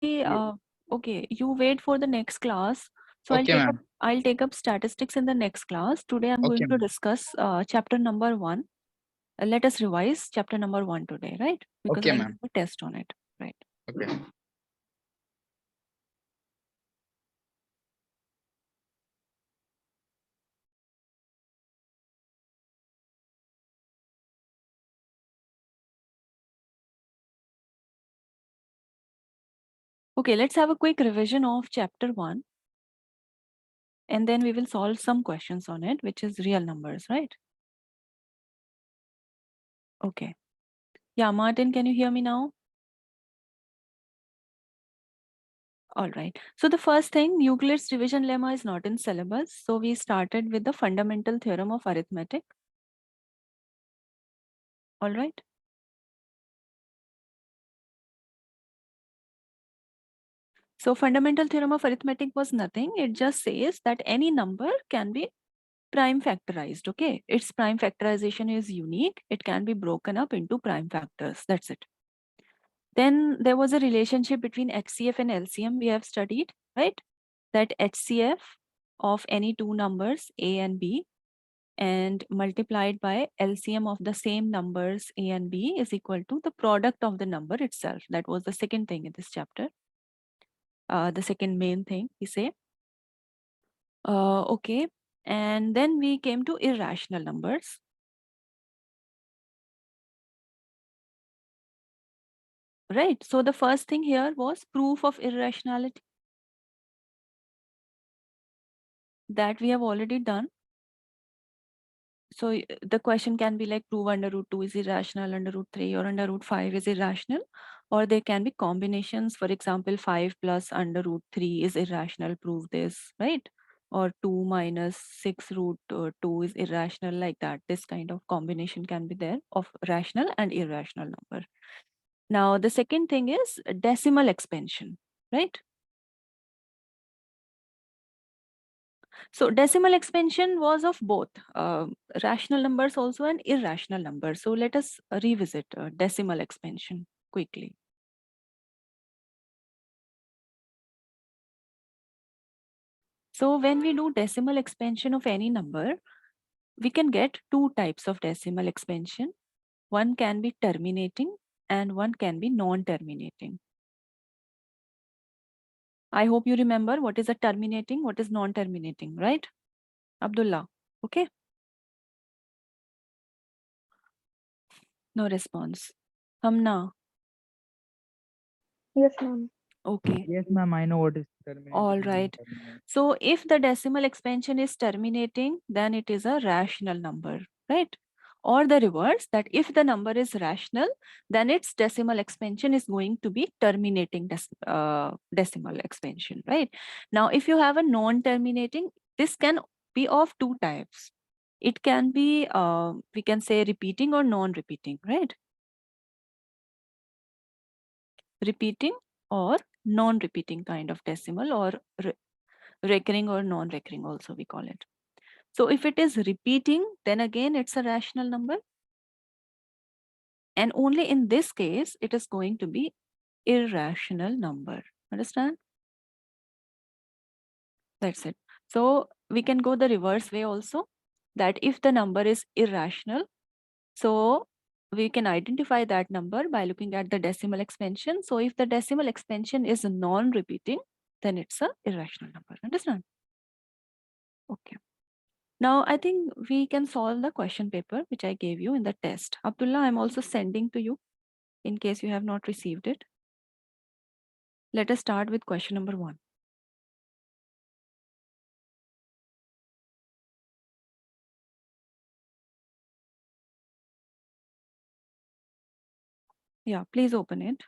Ye- Okay, you wait for the next class. So Okay, ma'am. I'll take up statistics in the next class. Today I'm Okay, going to ma'am. discuss chapter number 1. Let us revise chapter number 1 today, right? Because Okay, I'll ma'am. give a test on it, right? Okay. Okay, let's have a quick revision of chapter 1 and then we will solve some questions on it, which is real numbers, right? Okay. Yeah, Martin, can you hear me now? All right. So the first thing, Euclid's division lemma is not in syllabus. So we started with the fundamental theorem of arithmetic. All right. So fundamental theorem of arithmetic was nothing. It just says that any number can be prime factorized. Okay. Its prime factorization is unique. It can be broken up into prime factors. That's it. Then there was a relationship between HCF and LCM we have studied, right? That HCF of any two numbers A and B and multiplied by LCM of the same numbers A and B is equal to the product of the number itself. That was the second thing in this chapter. The second main thing we say. Okay. And then we came to irrational numbers. Right. So the first thing here was proof of irrationality that we have already done. So the question can be like prove under root 2 is irrational, under root 3 or under root 5 is irrational, or there can be combinations. For example, 5 plus under root 3 is irrational, prove this, right? Or 2 minus 6 root 2 is irrational, like that. This kind of combination can be there of rational and irrational number. Now, the second thing is decimal expansion, right? So decimal expansion was of both rational numbers also and irrational numbers. So let us revisit decimal expansion quickly. So when we do decimal expansion of any number, we can get two types of decimal expansion. One can be terminating and one can be non-terminating. I hope you remember what is a terminating, what is non-terminating, right? Abdullah, okay? No response. Hamna, Yes, ma'am. okay. Yes, ma'am, I know what is terminating All and right. non-terminating. So if the decimal expansion is terminating, then it is a rational number, right? Or the reverse, that if the number is rational, then its decimal expansion is going to be terminating decimal expansion, right? Now, if you have a non-terminating, this can be of two types. It can be, we can say repeating or non-repeating, right? Repeating or non-repeating kind of decimal, or recurring or non-recurring also we call it. So if it is repeating, then again it's a rational number. And only in this case, it is going to be irrational number. Understand? That's it. So we can go the reverse way also, that if the number is irrational, so we can identify that number by looking at the decimal expansion. So if the decimal expansion is non-repeating, then it's a irrational number. Understand? Okay. Now, I think we can solve the question paper which I gave you in the test. Abdullah, I'm also sending to you in case you have not received it. Let us start with question number 1. Yeah, please open it.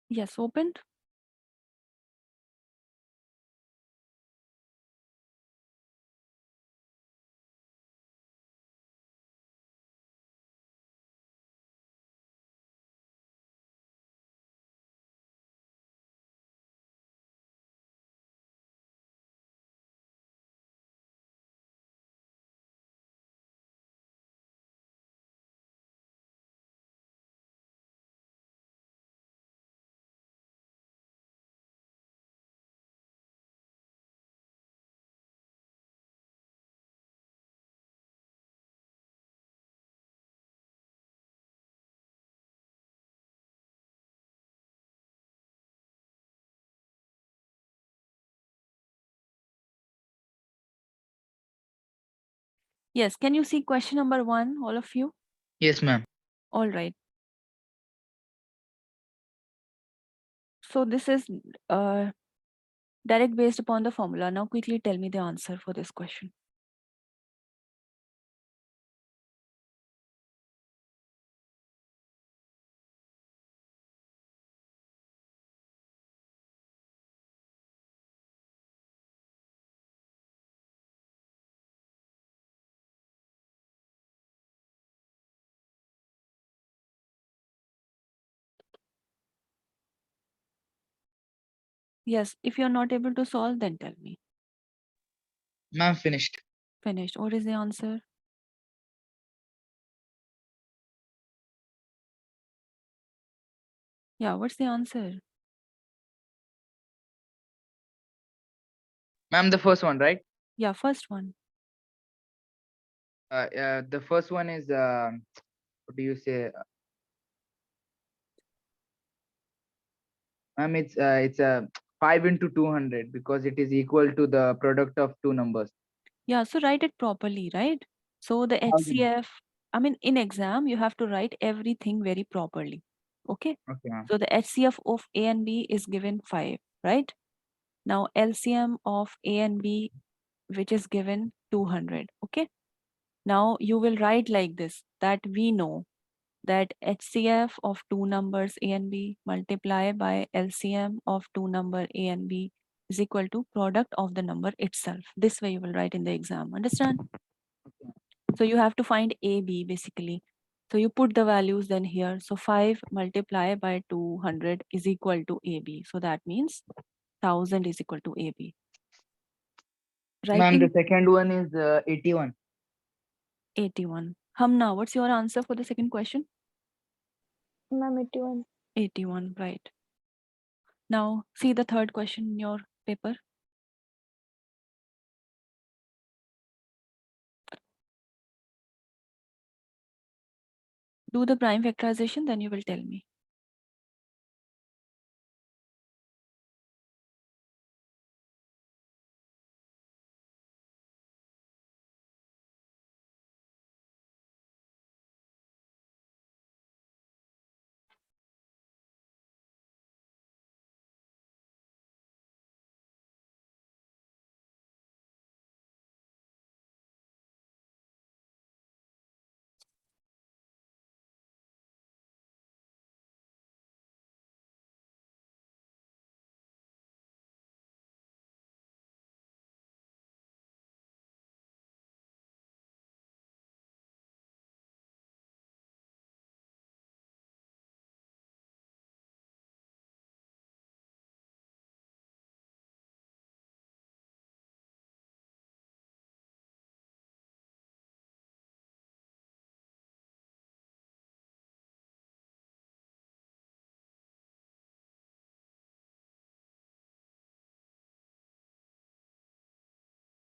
Yes, opened. Yes, can you see question number 1, all of you? Yes, ma'am. All right. So this is uh, direct based upon the formula. Now quickly tell me the answer for this question. Yes, if you're not able to solve, then tell me. Ma'am, finished. Finished. What is the answer? Yeah, what's the answer? Ma'am, the first one, right? Yeah, first one. The first one is what do you say? Ma'am, it's 5 into 200 because it is equal to the product of two numbers. Yeah, so write it properly, right? So the Okay. HCF, I mean, in exam, you have to write everything very properly. Okay. Okay, ma'am. So the HCF of A and B is given 5, right? Now LCM of A and B, which is given 200. Okay. Now you will write like this, that we know that HCF of two numbers A and B multiply by LCM of two number A and B is equal to product of the number itself. This way you will write in the exam. Understand? So you have to find AB basically. So you put the values then here. So 5 multiplied by 200 is equal to AB. So that means 1000 is equal to AB. Ma'am, the Writing second one is 81. 81. Hamna, what's your answer for the second question? Ma'am, 81. 81, right. Now see the third question in your paper. Do the prime factorization, then you will tell me.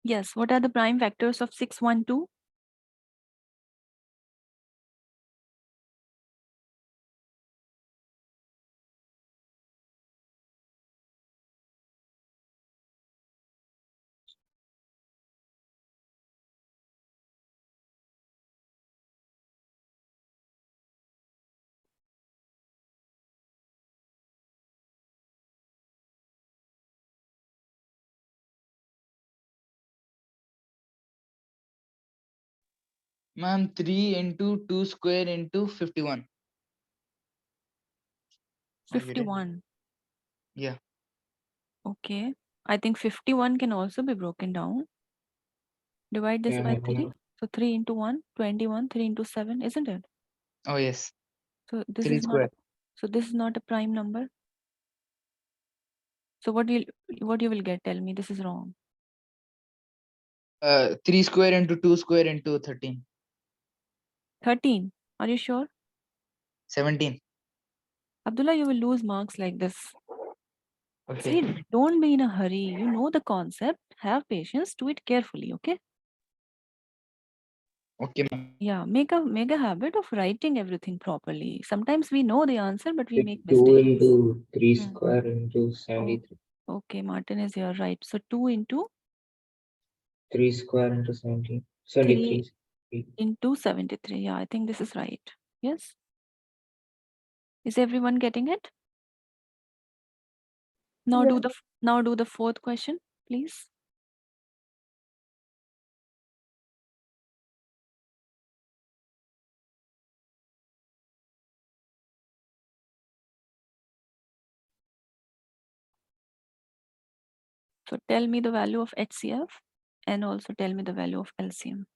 Yes, what are the prime factors of 612? Ma'am, 3 into 2 square into 51. Am I getting it? 51. Yeah. Okay. I think 51 can also be broken down. Divide this by 3. So 3 into 1, 21, 3 into 7, isn't it? Oh, yes. So this 3 is not square. so this is not a prime number. So what you will get? Tell me this is wrong. 3 square into 2 square into 13. 13. Are you sure? 17. Abdullah, you will lose marks like this. Okay. See, don't be in a hurry. You know the concept. Have patience. Do it carefully, okay? Okay, ma'am. Yeah, make a habit of writing everything properly. Sometimes we know the answer, but we Like make 2 mistakes. into 3 Hmm. square into Oh, 73. okay, Martin is here, right? So 2 into 3 square into 17. 3 73. into 73. Yeah, I think this is right. Yes. Is everyone getting it? Now Yeah. do the fourth question, please. So tell me the value of HCF and also tell me the value of LCM.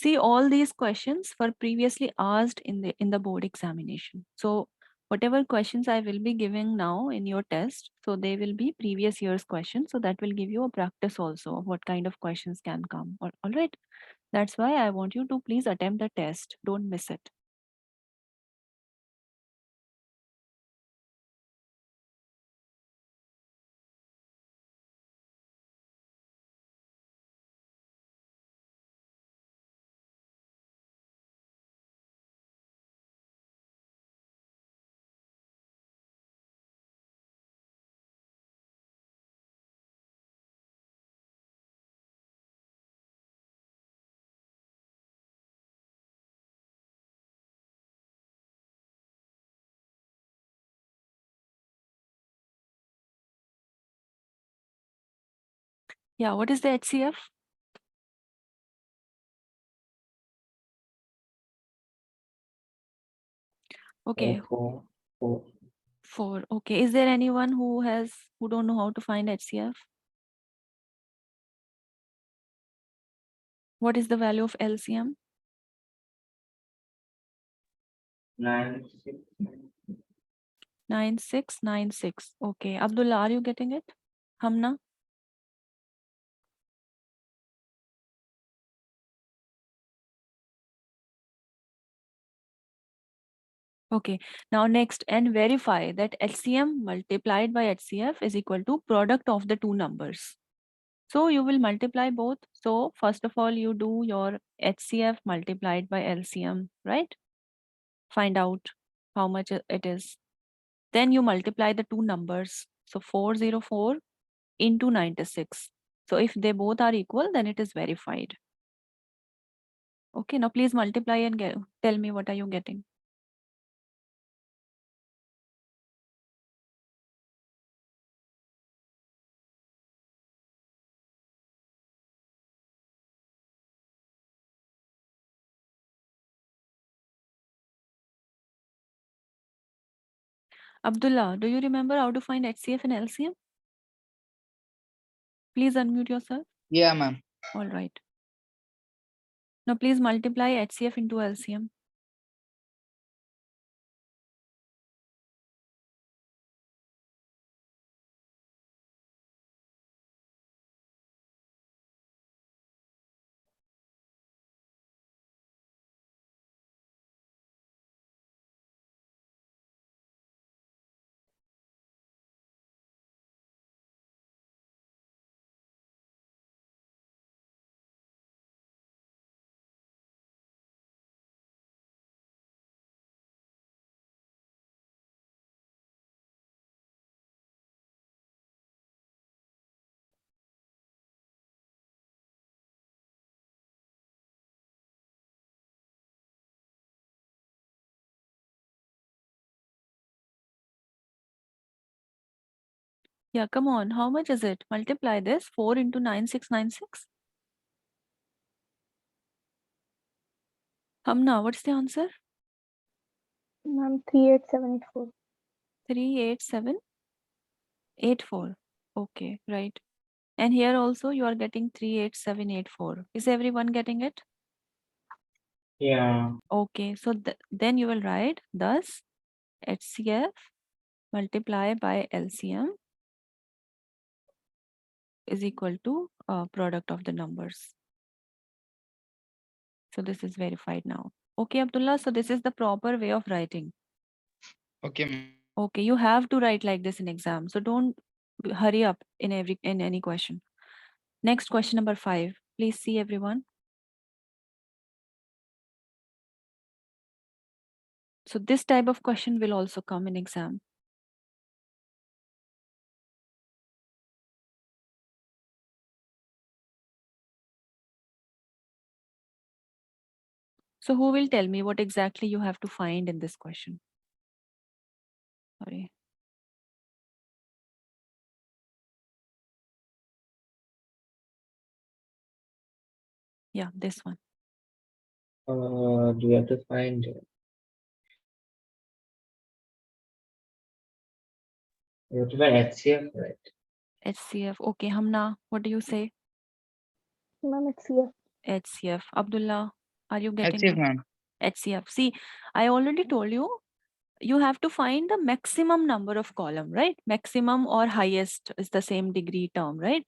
See, all these questions were previously asked in the board examination. So whatever questions I will be giving now in your test, so they will be previous year's questions. So that will give you a practice also of what kind of questions can come. All right. That's why I want you to please attempt the test. Don't miss it. Yeah, what is the HCF? Okay, 4. 4. Okay. Is there anyone who don't know how to find HCF? What is the value of LCM? 9, 6. 9696. Okay. Abdullah, are you getting it? Hamna? Okay. Now next, and verify that LCM multiplied by HCF is equal to product of the two numbers. So you will multiply both. So first of all, you do your HCF multiplied by LCM, right? Find out how much it is. Then you multiply the two numbers. So 404 into 96. So if they both are equal, then it is verified. Okay, now please multiply and tell me what are you getting. Abdullah, do you remember how to find HCF and LCM? Please unmute yourself. Yeah, ma'am. All right. Now please multiply HCF into LCM. Yeah, come on. How much is it? Multiply this 4 into 9696. Hamna, what's the answer? Ma'am, 38784. 38784. Okay, right. And here also you are getting 38784. Is everyone getting it? Yeah. Okay, so then you will write thus HCF multiply by LCM is equal to product of the numbers. So this is verified now. Okay, Abdullah. So this is the proper way of writing. Okay, ma'am. Okay, you have to write like this in exam. So don't hurry up in any question. Next question number 5. Please see everyone. So this type of question will also come in exam. So who will tell me what exactly you have to find in this question? Sorry. Yeah, this one. Do we have to find HCF, right? HCF. Okay, Hamna, what do you say? Ma'am, it's here. HCF. Abdullah, are you getting HCF, it? ma'am. HCF. See, I already told you, you have to find the maximum number of column, right? Maximum or highest is the same degree term, right?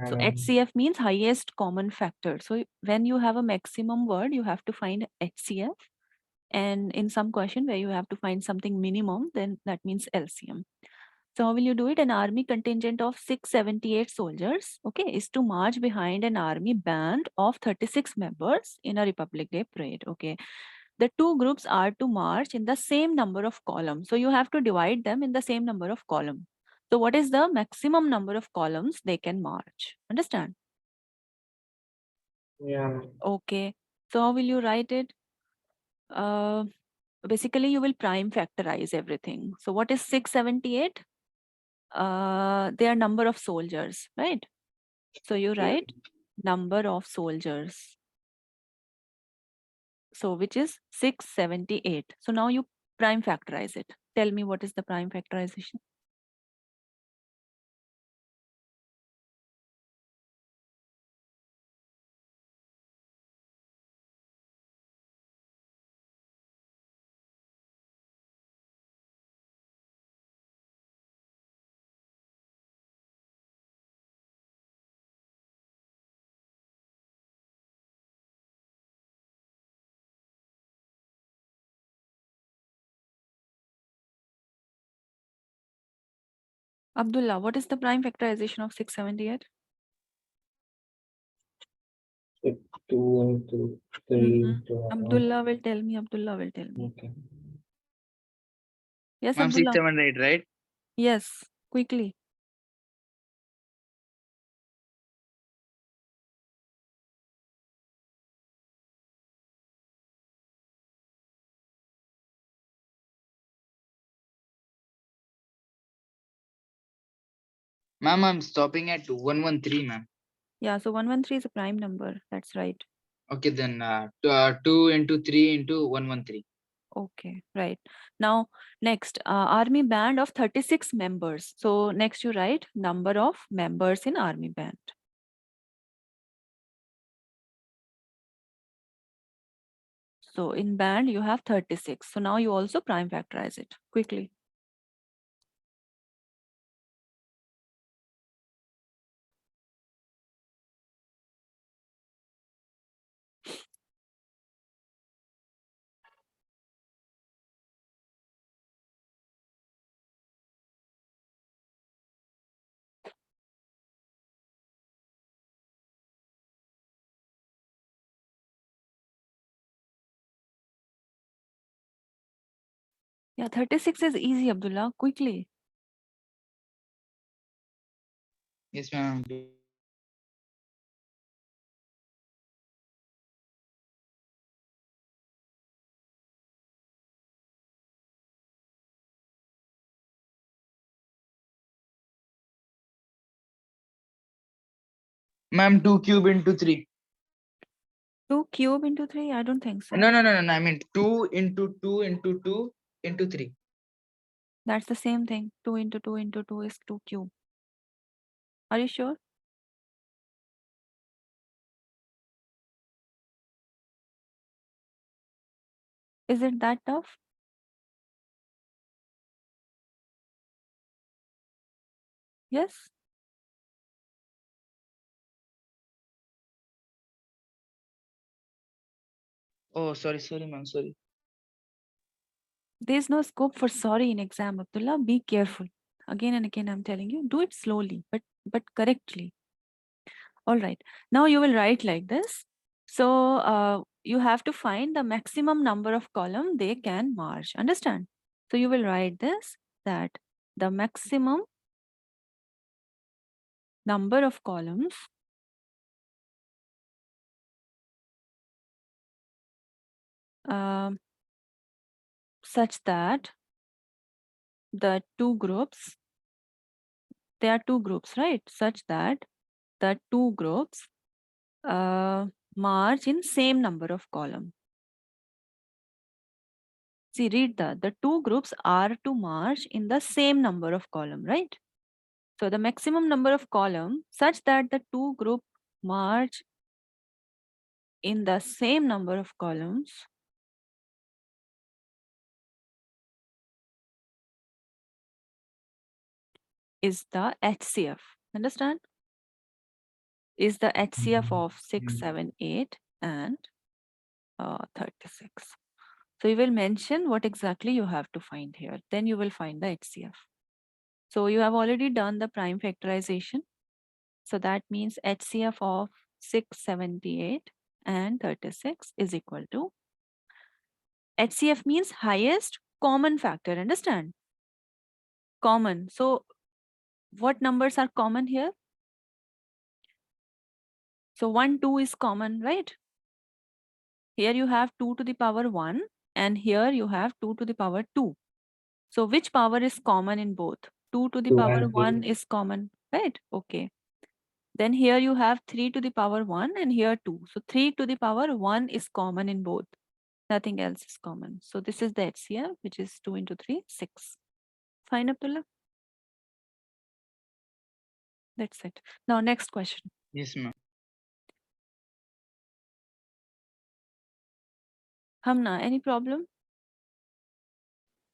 So HCF means highest common factor. So when you have a maximum word, you have to find HCF. And in some question where you have to find something minimum, then that means LCM. So how will you do it? An army contingent of 678 soldiers, okay, is to march behind an army band of 36 members in a Republic Day parade, okay. The two groups are to march in the same number of columns. So you have to divide them in the same number of columns. So what is the maximum number of columns they can march? Understand? Yeah. Okay. So how will you write it? Basically, you will prime factorize everything. So what is 678? Their number of soldiers, right? So you write number of soldiers. So which is 678. So now you prime factorize it. Tell me what is the prime factorization? Abdullah, what is the prime factorization of 678? 2 into 3 into Abdullah will tell me. Abdullah will tell me. Okay. Yes, Ma'am, Abdullah. 678, right? Yes, quickly. Ma'am, I'm stopping at 113, ma'am. Yeah, so 113 is a prime number. That's right. Okay, then 2 into 3 into 113. Okay, right. Now, next, army band of 36 members. So next you write number of members in army band. So in band you have 36. So now you also prime factorize it quickly. Yeah, 36 is easy, Abdullah. Quickly. Yes, ma'am. Ma'am, 2 cube into 3. 2 cube into 3? I don't think so. No. I mean 2 into 2 into 2 into 3. That's the same thing. 2 into 2 into 2 is 2 cube. Are you sure? Is it that tough? Yes? Oh, sorry, ma'am. Sorry. There's no scope for sorry in exam, Abdullah. Be careful. Again and again, I'm telling you, do it slowly, but correctly. All right. Now you will write like this. So you have to find the maximum number of column they can merge. Understand? So you will write this, that the maximum number of columns such that the two groups, there are two groups, right? Such that the two groups merge in same number of column. See, read that. The two groups are to merge in the same number of column, right? So the maximum number of column such that the two group merge in the same number of columns is the HCF. Understand? Is the HCF of 6, 7, 8 and 36. So you will mention what exactly you have to find here. Then you will find the HCF. So you have already done the prime factorization. So that means HCF of 678 and 36 is equal to, HCF means highest common factor. Understand? Common. So what numbers are common here? So 1, 2 is common, right? Here you have 2 to the power 1 and here you have 2 to the power 2. So which power is common in both? 2 to the 2 power and 1 3. is common, right? Okay. Then here you have 3 to the power 1 and here 2. So 3 to the power 1 is common in both. Nothing else is common. So this is the HCF, which is 2 into 3, 6. Fine, Abdullah? That's it. Now next question. Yes, ma'am. Hamna, any problem?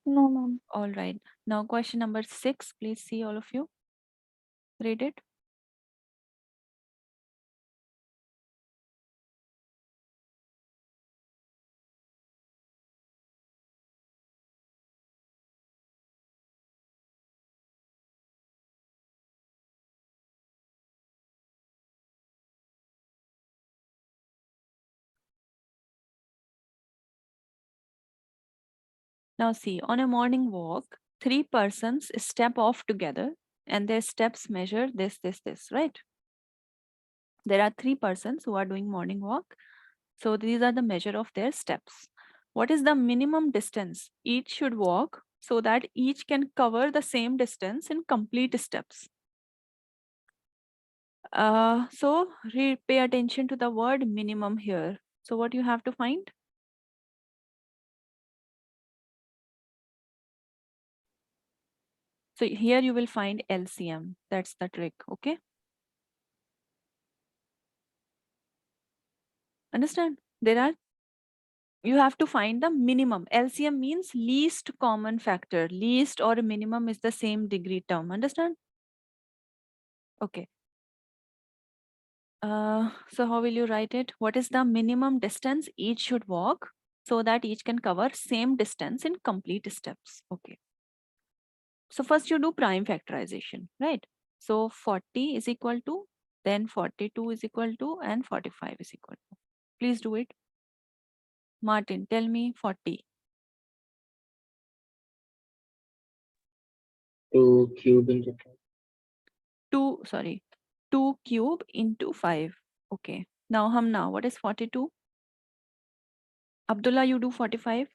No, ma'am. All right. Now question number 6. Please see, all of you. Read it. Now see, on a morning walk, 3 persons step off together and their steps measure this, right? There are 3 persons who are doing morning walk. So these are the measure of their steps. What is the minimum distance each should walk so that each can cover the same distance in complete steps? So pay attention to the word minimum here. So what you have to find? So here you will find LCM. That's the trick, okay? Understand? You have to find the minimum. LCM means least common factor. Least or minimum is the same degree term. Understand? Okay. So how will you write it? What is the minimum distance each should walk so that each can cover same distance in complete steps? Okay. So first you do prime factorization, right? So 40 is equal to, then 42 is equal to, and 45 is equal to. Please do it. Martin, tell me 40. 2 cube into 5. 2 cube into 5. Okay. Now Hamna, what is 42? Abdullah, you do 45.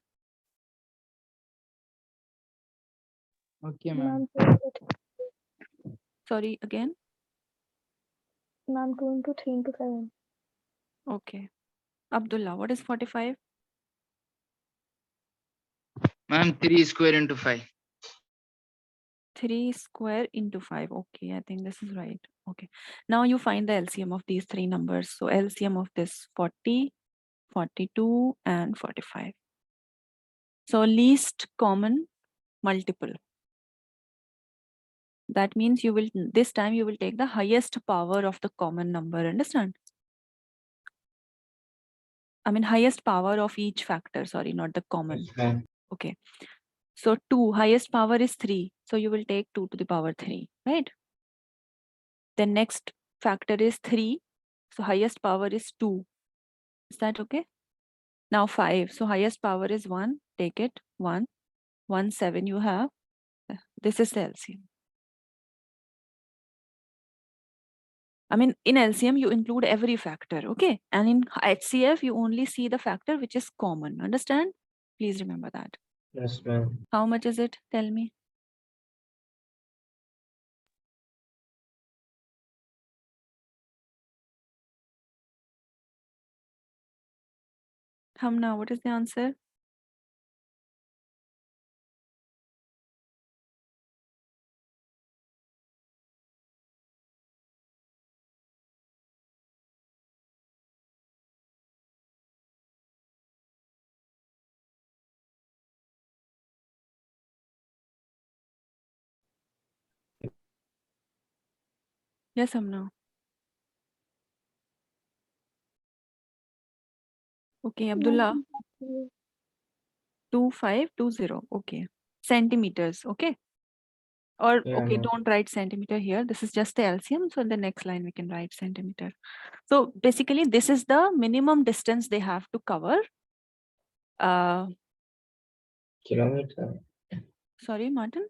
Okay, ma'am. Ma'am, Sorry, again. ma'am, 2 into 3 into 7. Okay. Abdullah, what is 45? Ma'am, 3 square into 5. 3 square into 5. Okay, I think this is right. Okay. Now you find the LCM of these three numbers. So LCM of this 40, 42, and 45. So least common multiple. That means you will, this time you will take the highest power of the common number. Understand? I mean, highest power of each factor. Sorry, not the common. Yes, ma'am. Okay. So 2, highest power is 3. So you will take 2 to the power 3, right? The next factor is 3. So highest power is 2. Is that okay? Now 5. So highest power is 1. Take it. 1. 1, 7 you have. This is the LCM. I mean, in LCM, you include every factor, okay? And in HCF, you only see the factor which is common. Understand? Please remember that. Yes, ma'am. How much is it? Tell me. Hamna, what is the answer? Yes, Hamna. Okay, Abdullah. 2520. Okay. Centimeters. Okay. Or Yeah, okay, ma'am. don't write centimeter here. This is just the LCM. So in the next line, we can write centimeter. So basically, this is the minimum distance they have to cover. Kilometer. Sorry, Martin.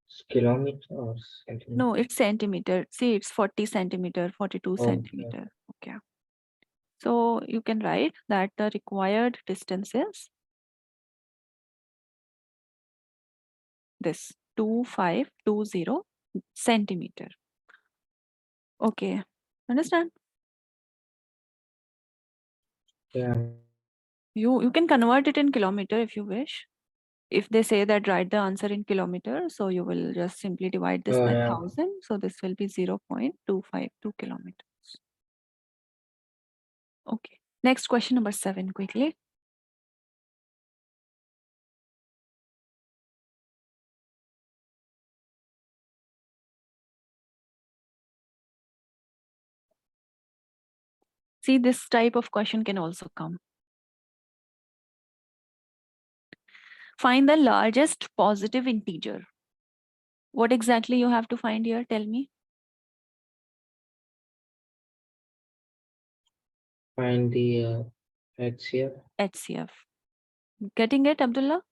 It's kilometer or centimeter? No, it's centimeter. See, it's 40 centimeter, 42 Okay. centimeter. Okay. So you can write that the required distance is this 2520 centimeter. Okay. Understand? Yeah. You can convert it in kilometer if you wish. If they say that write the answer in kilometer, so you will just simply divide this Oh, by yeah. 1000. So this will be 0.252 kilometers. Okay. Next question number 7 quickly. See, this type of question can also come. Find the largest positive integer. What exactly you have to find here? Tell me. Find the HCF. HCF. Getting it, Abdullah?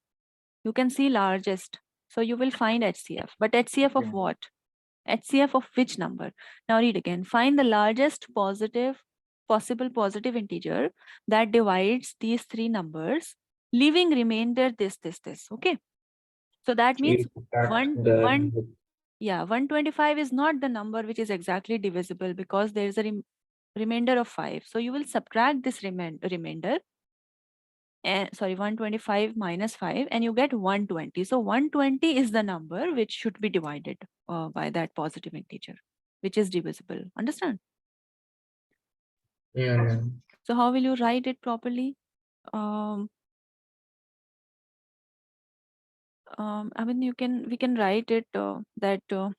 You can see largest. So you will find HCF. But HCF of Yeah. what? HCF of which number? Now read again. Find the largest possible positive integer that divides these three numbers, leaving remainder this. Okay. So that means You subtract 125 is not the number which is exactly divisible because there is a remainder of 5. So you will subtract this remainder. Sorry, 125 minus 5 and you get 120. So 120 is the number which should be divided by that positive integer, which is divisible. Understand? Yeah, ma'am. So how will you write it properly? I mean, we can write it that the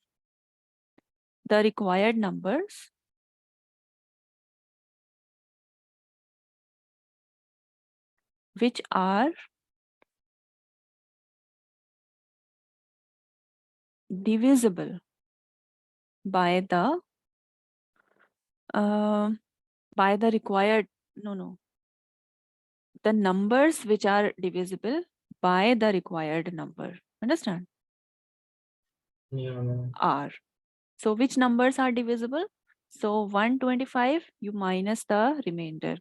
required numbers which are divisible by the required the numbers which are divisible by the required number. Understand? Yeah, ma'am. Are. So which numbers are divisible? So 125 you minus the remainder.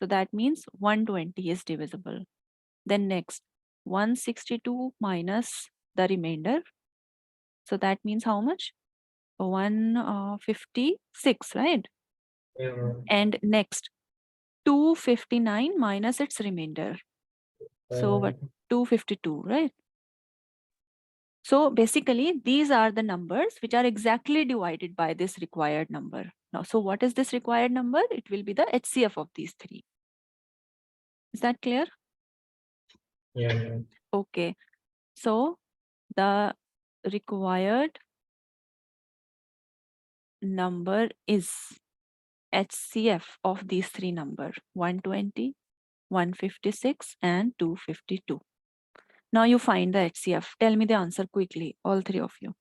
So that means 120 is divisible. Then next 162 minus the remainder. So that means how much? 156, right? Yeah, ma'am. And next 259 minus its remainder. So what? 252, right? So basically, these are the numbers which are exactly divided by this required number. Now, so what is this required number? It will be the HCF of these three. Is that clear? Yeah, ma'am. Okay. So the required number is HCF of these three numbers, 120, 156, and 252. Now you find the HCF. Tell me the answer quickly, all three of you.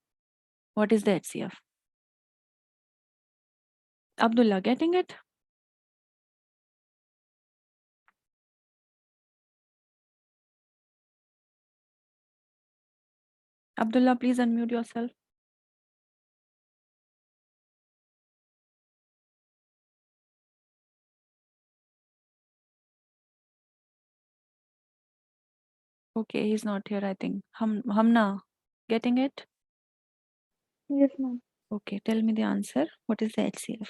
What is the HCF? Abdullah, getting it? Abdullah, please unmute yourself. Okay, he's not here, I think. Hamna, getting it? Yes, ma'am. Okay, tell me the answer. What is the HCF?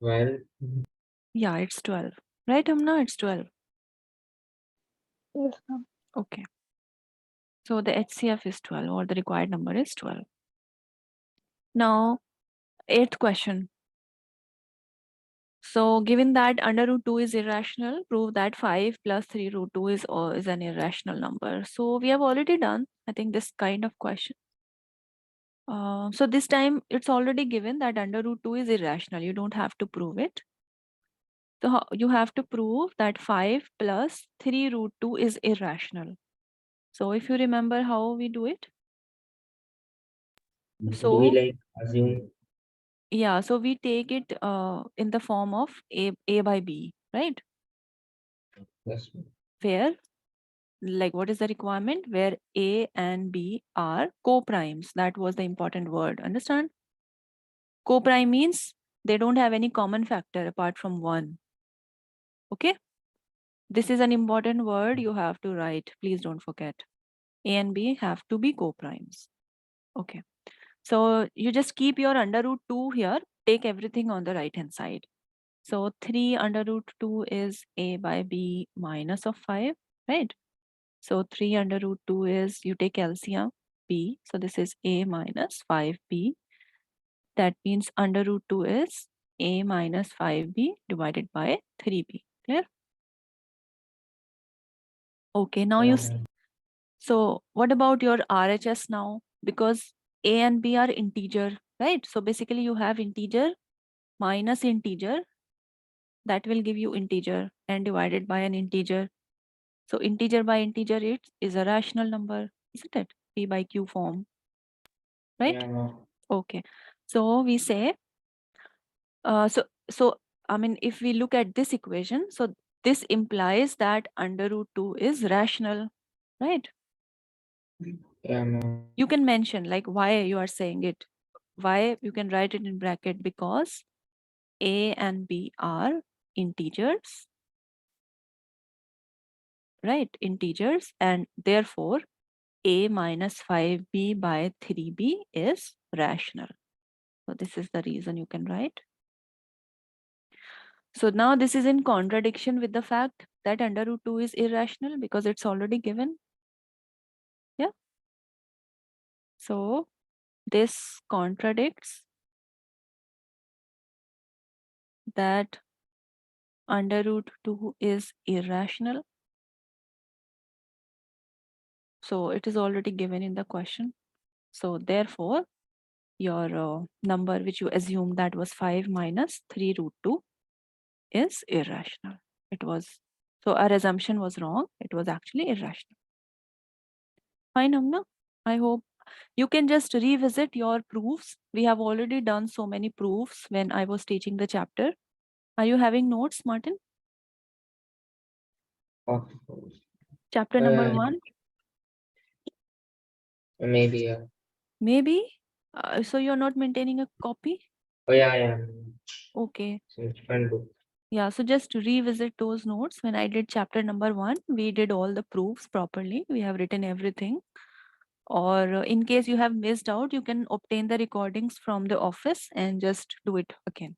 Well, Yeah, it's 12. Right, Hamna? It's 12. Yes, ma'am. Okay. So the HCF is 12, or the required number is 12. Now, 8th question. So given that under root 2 is irrational, prove that 5 plus 3 root 2 is an irrational number. So we have already done, I think, this kind of question. So this time it's already given that under root 2 is irrational. You don't have to prove it. So you have to prove that 5 plus 3 root 2 is irrational. So if you remember how we do it. do we So like assume? yeah, so we take it in the form of A by B, right? Yes. Where, like, what is the requirement? Where A and B are co-primes. That was the important word. Understand? Co-prime means they don't have any common factor apart from 1. Okay? This is an important word you have to write. Please don't forget. A and B have to be co-primes. Okay. So you just keep your under root 2 here. Take everything on the right hand side. So 3 under root 2 is A by B minus of 5, right? So 3 under root 2 is, you take LCM, B. So this is A minus 5B. That means under root 2 is A minus 5B divided by 3B. Clear? Okay, now you see. So what about your RHS now? Because A and B are integer, right? So basically you have integer minus integer. That will give you integer, and divided by an integer. So integer by integer, it is a rational number, isn't it? P by Q form, right? Yeah. Okay. So we say, so I mean, if we look at this equation, so this implies that under root 2 is rational, right? Yeah, ma'am. You can mention like why you are saying it. Why you can write it in bracket, because A and B are integers, right? Integers, and therefore A minus 5B by 3B is rational. So this is the reason you can write. So now this is in contradiction with the fact that under root 2 is irrational because it's already given. Yeah. So this contradicts that under root 2 is irrational. So it is already given in the question. So therefore, your number which you assume that was 5 minus 3 root 2 is irrational. It was, so our assumption was wrong. It was actually irrational. Fine, Amna. I hope you can just revisit your proofs. We have already done so many proofs when I was teaching the chapter. Are you having notes, Martin? Of Chapter number 1? maybe. Maybe. So you're not maintaining a copy? Oh yeah, yeah. Okay. So it's fun book. Yeah, so just revisit those notes. When I did chapter number 1, we did all the proofs properly. We have written everything. Or in case you have missed out, you can obtain the recordings from the office and just do it again.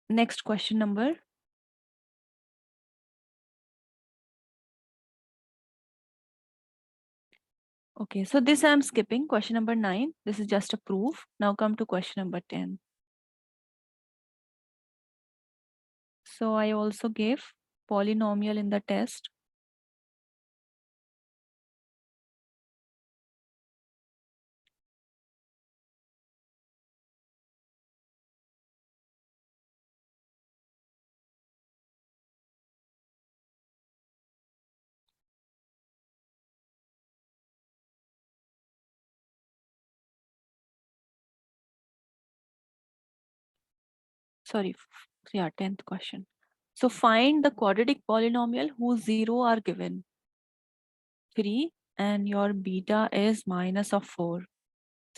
Next question number. Okay, so this I'm skipping. Question number 9. This is just a proof. Now come to question number 10. So I also gave polynomial in the test. Sorry, yeah, 10th question. So find the quadratic polynomial whose 0 are given. 3 and your beta is minus of 4.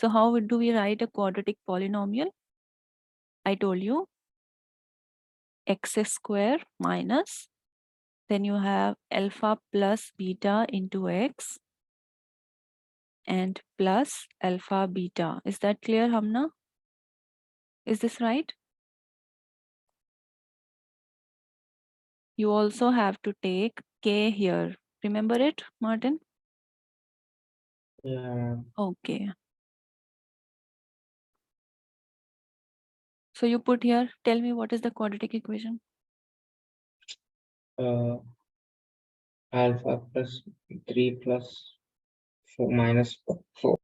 So how do we write a quadratic polynomial? I told you x square minus, then you have alpha plus beta into x and plus alpha beta. Is that clear, Hamna? Is this right? You also have to take k here. Remember it, Martin? Yeah. Okay. So you put here, tell me what is the quadratic equation? Alpha plus 3 plus 4 minus 4.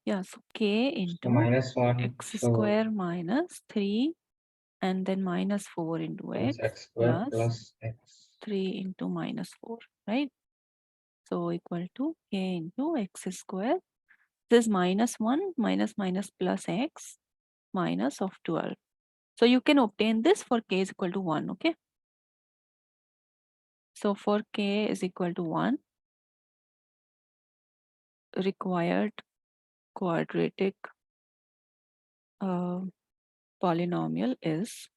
Yeah, so k So into minus 1. x So square minus 3 and then minus 4 into plus x x square plus plus x. 3 into minus 4, right? So equal to k into x square. This is minus 1 minus minus plus x minus of 12. So you can obtain this for k is equal to 1, okay? So for k is equal to 1, required quadratic polynomial is,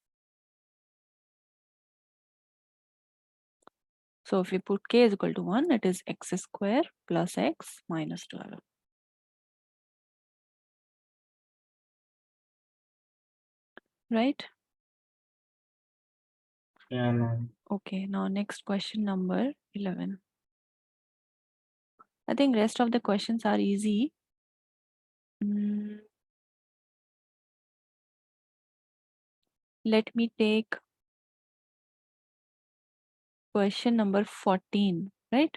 so if we put k is equal to 1, it is x square plus x minus 12. Right? Yeah, ma'am. Okay, now next question number 11. I think rest of the questions are easy. Let me take question number 14, right?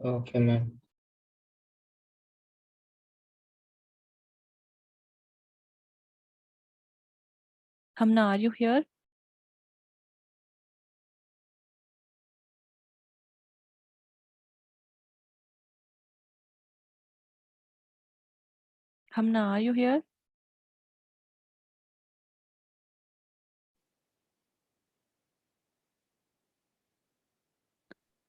Okay, ma'am. Hamna, are you here? Hamna, are you here?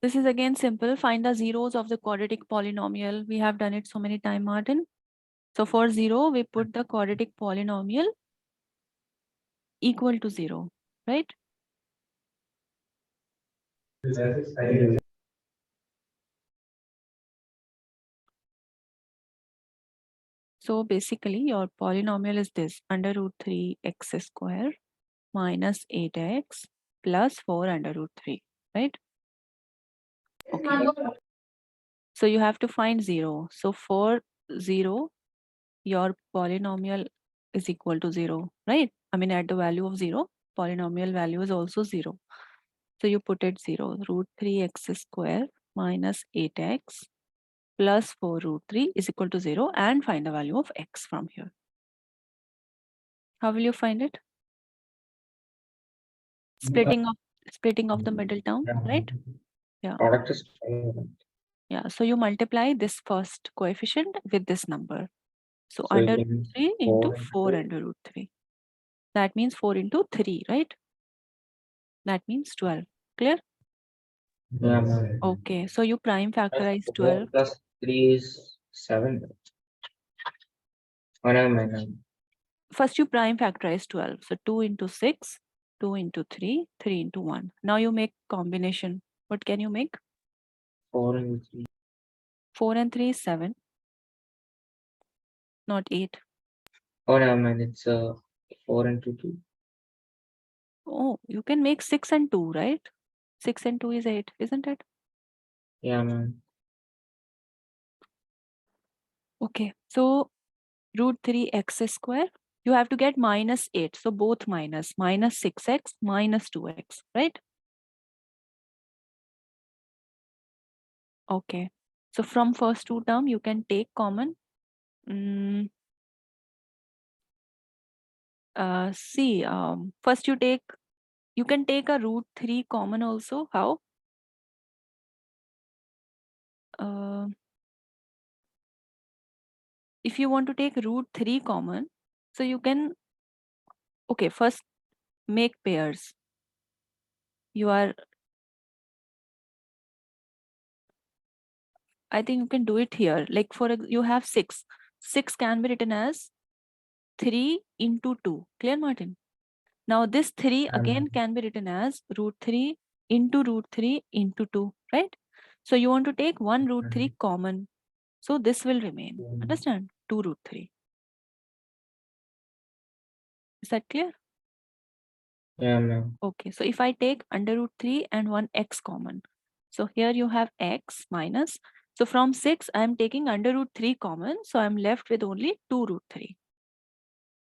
This is again simple. Find the zeros of the quadratic polynomial. We have done it so many times, Martin. So for 0, we put the quadratic polynomial equal to 0, right? So basically your polynomial is this: under root 3 x square minus 8x plus 4 under root 3, right? Okay. So you have to find 0. So for 0, your polynomial is equal to 0, right? I mean, at the value of 0, polynomial value is also 0. So you put it 0. Root 3x square minus 8x plus 4 root 3 is equal to 0, and find the value of x from here. How will you find it? Splitting of the middle term, right? Yeah. Product is 5. Yeah. So you multiply this first coefficient with this number. So So under it root means 3 into 4 4 into under root 3. That means 4 into 3, right? That means 12. Clear? yeah, ma'am. Okay. So you prime factorize 4 12. plus 3 is 7. Oh, no, ma'am. First you prime factorize 12. So 2 into 6, 2 into 3, 3 into 1. Now you make combination. What can you make? 4 into 3. 4 and 3 is 7, not 8. Oh, no, man. It's 4 into 2. Oh, you can make 6 and 2, right? 6 and 2 is 8, isn't it? Yeah, ma'am. Okay. So root 3x square, you have to get minus 8. So both minus 6x minus 2x, right? Okay. So from first two term, you can take common. See, first you can take a root 3 common also. How? Uh, if you want to take root 3 common, so you can, okay, first make pairs. I think you can do it here. Like you have 6. 6 can be written as 3 into 2. Clear, Martin? Now this 3 again can be written as root 3 into root 3 into 2, right? So you want to take one root 3 common. So this will remain. Understand? 2 root 3. Is that clear? Yeah, ma'am. Okay. So if I take under root 3 and one x common. So here you have x minus. So from 6, I am taking under root 3 common. So I'm left with only 2 root 3.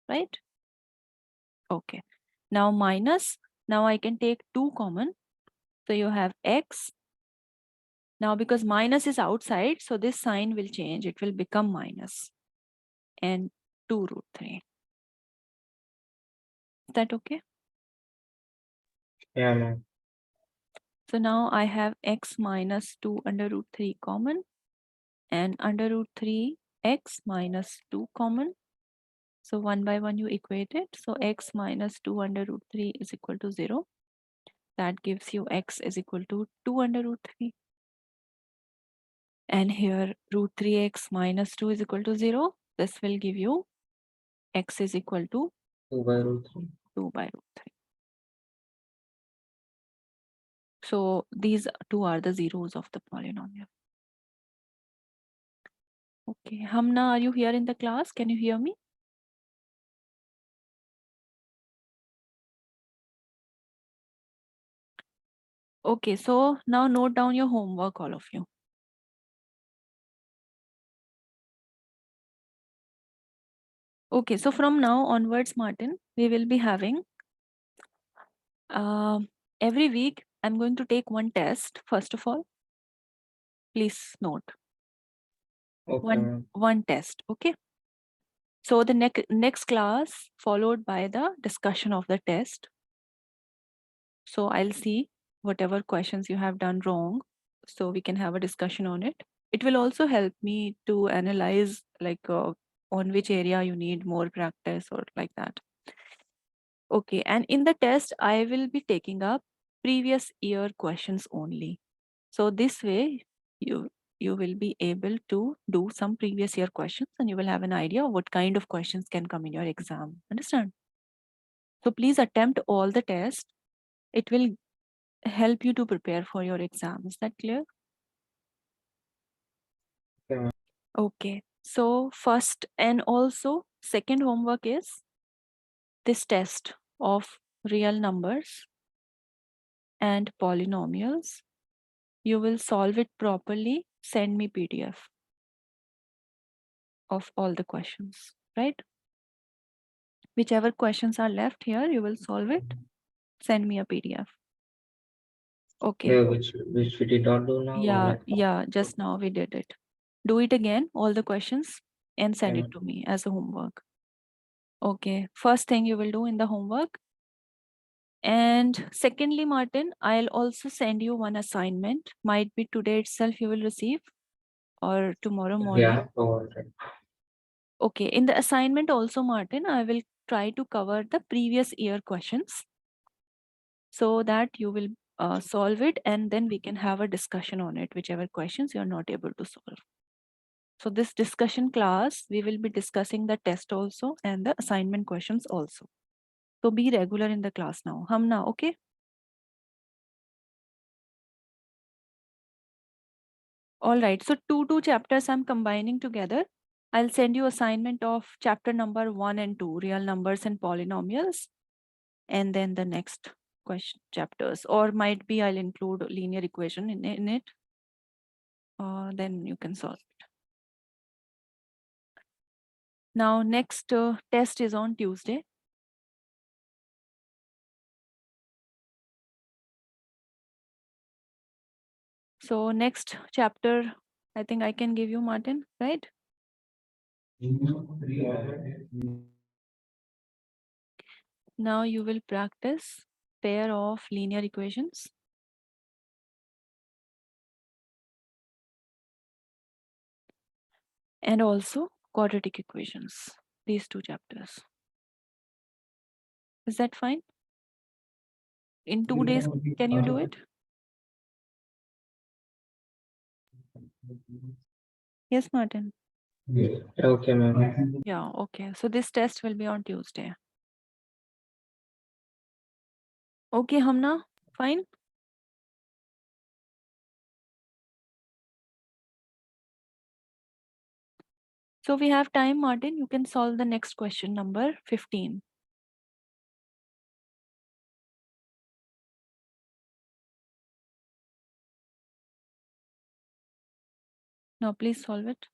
Right? Okay. Now minus. Now I can take 2 common. So you have x. Now because minus is outside, so this sign will change. It will become minus and 2 root 3. Is that okay? Yeah, ma'am. So now I have x minus 2 under root 3 common and under root 3 x minus 2 common. So one by one you equate it. So x minus 2 under root 3 is equal to 0. That gives you x is equal to 2 under root 3. And here root 3x minus 2 is equal to 0. This will give you x is equal to 2 by root 3. 2 by root 3. So these two are the zeros of the polynomial. Okay, Hamna, are you here in the class? Can you hear me? Okay, so now note down your homework, all of you. Okay, so from now onwards, Martin, we will be having every week, I'm going to take one test. First of all, please note Okay, ma'am. one test. Okay. So the next class followed by the discussion of the test. So I'll see whatever questions you have done wrong, so we can have a discussion on it. It will also help me to analyze like on which area you need more practice or like that. Okay, and in the test, I will be taking up previous year questions only. So this way, you will be able to do some previous year questions and you will have an idea of what kind of questions can come in your exam. Understand? So please attempt all the tests. It will help you to prepare for your exam. Is that clear? Yeah. Okay. So first and also second homework is this test of real numbers and polynomials. You will solve it properly. Send me PDF of all the questions, right? Whichever questions are left here, you will solve it. Send me a PDF. Okay. Yeah, which we did not do now, or like Yeah, just now we did it. Do it again, all the questions, and send Yeah. it to me as a homework. Okay, first thing you will do in the homework. And secondly, Martin, I'll also send you one assignment. Might be today itself you will receive or tomorrow morning. Yeah, or Okay, in the assignment also, Martin, I will try to cover the previous year questions so that you will solve it and then we can have a discussion on it, whichever questions you're not able to solve. So this discussion class, we will be discussing the test also and the assignment questions also. So be regular in the class now. Hamna, okay? All right, so two chapters I'm combining together. I'll send you assignment of chapter number 1 and 2, real numbers and polynomials, and then the next question chapters, or might be I'll include linear equation in it. Then you can solve it. Now next test is on Tuesday. So next chapter, I think I can give you, Martin, right? Now you will practice pair of linear equations. And also quadratic equations, these two chapters. Is that fine? In 2 days, can you do it? Yes, Martin. okay, ma'am. Yeah, okay. So this test will be on Tuesday. Okay, Hamna, fine? So we have time, Martin. You can solve the next question, number 15. Now please solve it.